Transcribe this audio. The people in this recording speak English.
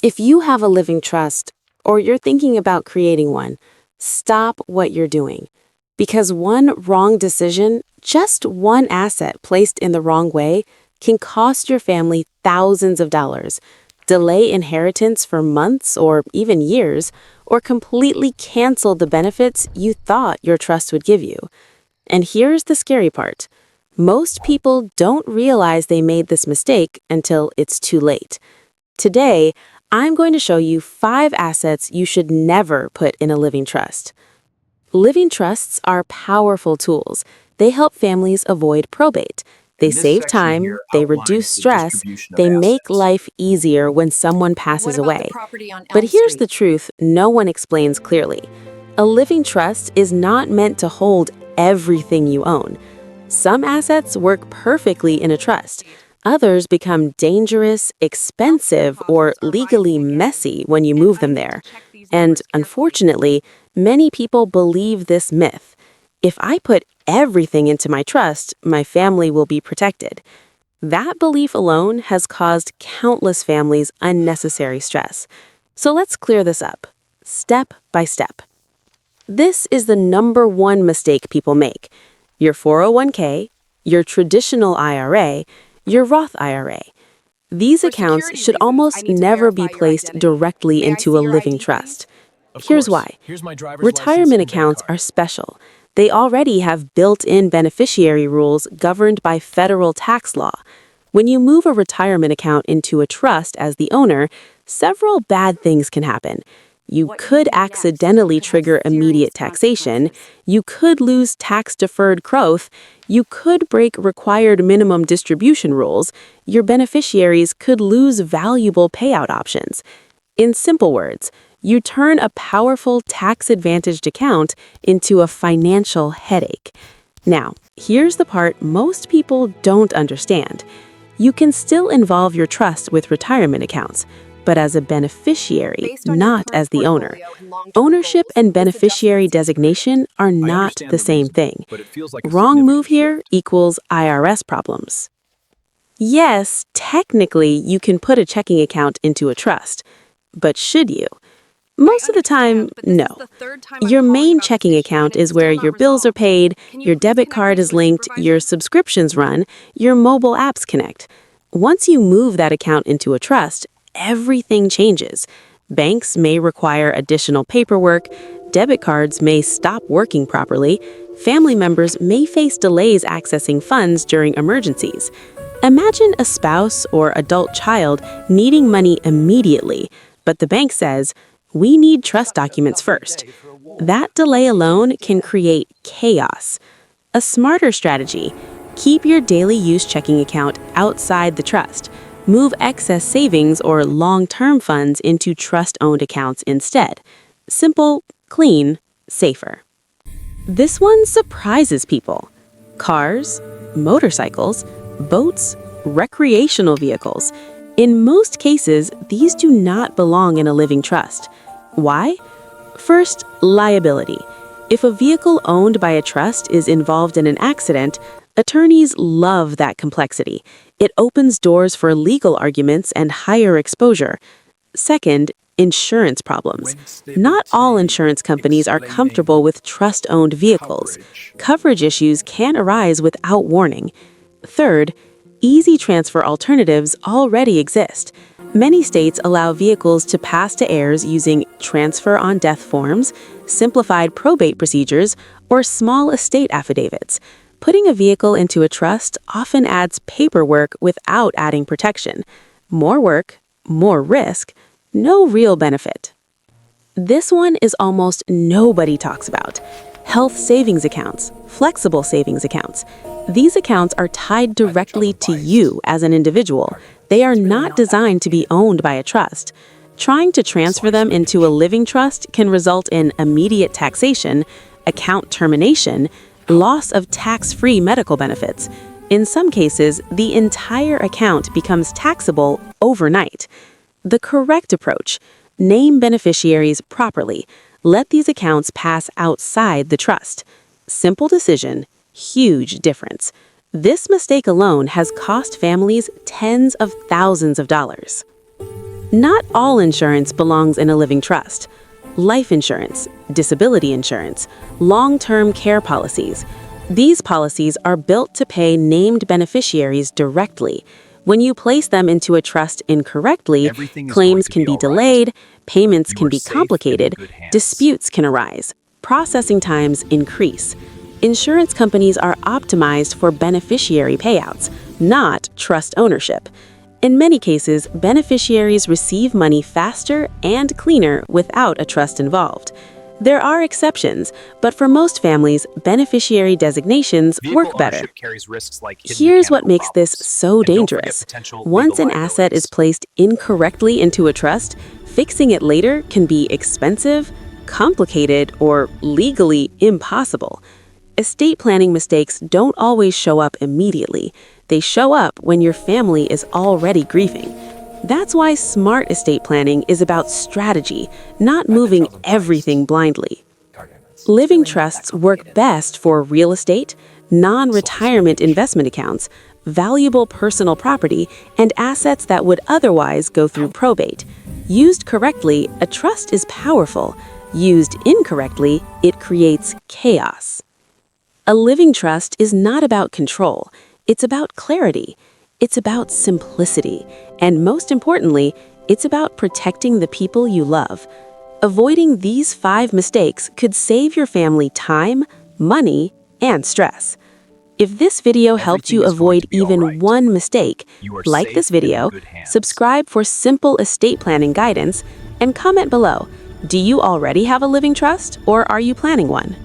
If you have a living trust or you're thinking about creating one, stop what you're doing. Because one wrong decision, just one asset placed in the wrong way, can cost your family thousands of dollars, delay inheritance for months or even years, or completely cancel the benefits you thought your trust would give you. And here's the scary part. Most people don't realize they made this mistake until it's too late. Today, I'm going to show you 5 assets you should never put in a living trust. Living trusts are powerful tools. They help families avoid probate. They And this save section time, here they reduce outlines the stress, distribution of they make assets. life easier when someone passes What about the away. property on But Elm here's the Street? truth no one explains clearly. A living trust is not meant to hold everything you own. Some assets work perfectly in a trust. Others become dangerous, expensive, or legally messy when you move them there. And unfortunately, many people believe this myth. If I put everything into my trust, my family will be protected. That belief alone has caused countless families unnecessary stress. So let's clear this up, step by step. This is the number one mistake people make. Your 401k, your traditional IRA, your Roth IRA. These For accounts security should reasons, I almost need to never verify be your placed identity. directly May I into see a your living ID, please? trust. Of Here's course. why. Here's my driver's license Retirement and bank accounts card. are special. They already have built-in beneficiary rules governed by federal tax law. When you move a retirement account into a trust as the owner, several bad things can happen. You What could you do next accidentally could have trigger serious immediate taxation. consequences. You could lose tax-deferred growth. You could break required minimum distribution rules. Your beneficiaries could lose valuable payout options. In simple words, you turn a powerful tax-advantaged account into a financial headache. Now, here's the part most people don't understand. You can still involve your trust with retirement accounts, but as a beneficiary, Based on your not current as the owner. portfolio and long-term Ownership goals, and this adjustment beneficiary seems fair. designation are I not understand the the same reasoning, thing. but it feels like a Wrong move significant here shift. equals IRS problems. Yes, technically, you can put a checking account into a trust, but should you? I Most of the time, understand, but this no. is the third time I'm Your calling main about this checking issue, and account it's is where still not your bills are resolved. paid, Can you your please debit connect me card is to a linked, your supervisor? subscriptions run, your mobile apps connect. Once you move that account into a trust, everything changes. Banks may require additional paperwork, debit cards may stop working properly, family members may face delays accessing funds during emergencies. Imagine a spouse or adult child needing money immediately, but the bank says, "We need trust documents first." That delay alone can create chaos. A smarter strategy: keep your daily use checking account outside the trust. Move excess savings or long-term funds into trust-owned accounts instead. Simple, clean, safer. This one surprises people. Cars, motorcycles, boats, recreational vehicles. In most cases, these do not belong in a living trust. Why? First, liability. If a vehicle owned by a trust is involved in an accident, attorneys love that complexity. It opens doors for legal arguments and higher exposure. Second, insurance problems. Not all insurance companies are comfortable with trust-owned vehicles. Coverage. Coverage issues can arise without warning. Third, easy transfer alternatives already exist. Many states allow vehicles to pass to heirs using transfer on death forms, simplified probate procedures, or small estate affidavits. Putting a vehicle into a trust often adds paperwork without adding protection. More work, more risk, no real benefit. This one is almost nobody talks about. Health savings accounts, flexible savings accounts. These accounts are tied directly to you as an individual. They are not designed to be owned by a trust. Trying to transfer them into a living trust can result in immediate taxation, account termination, loss of tax-free medical benefits. In some cases, the entire account becomes taxable overnight. The correct approach: name beneficiaries properly. Let these accounts pass outside the trust. Simple decision, huge difference. This mistake alone has cost families tens of thousands of dollars. Not all insurance belongs in a living trust. Life insurance, disability insurance, long-term care policies. These policies are built to pay named beneficiaries directly. When you place them into a trust incorrectly, claims can be delayed, payments can be complicated, disputes can arise, processing times increase. Insurance companies are optimized for beneficiary payouts, not trust ownership. In many cases, beneficiaries receive money faster and cleaner without a trust involved. There are exceptions, but for most families, beneficiary designations work better. Here's what makes this so dangerous. Once an asset is placed incorrectly into a trust, fixing it later can be expensive, complicated, or legally impossible. Estate planning mistakes don't always show up immediately. They show up when your family is already grieving. That's why smart estate planning is about strategy, not moving everything blindly. Living trusts work best for real estate, non-retirement investment accounts, valuable personal property, and assets that would otherwise go through probate. Used correctly, a trust is powerful. Used incorrectly, it creates chaos. A living trust is not about control. It's about clarity. It's about simplicity. And most importantly, it's about protecting the people you love. Avoiding these 5 mistakes could save your family time, money, and stress. If this video helped you avoid even one mistake, like this video, subscribe for simple estate planning guidance, and comment below. Do you already have a living trust, or are you planning one?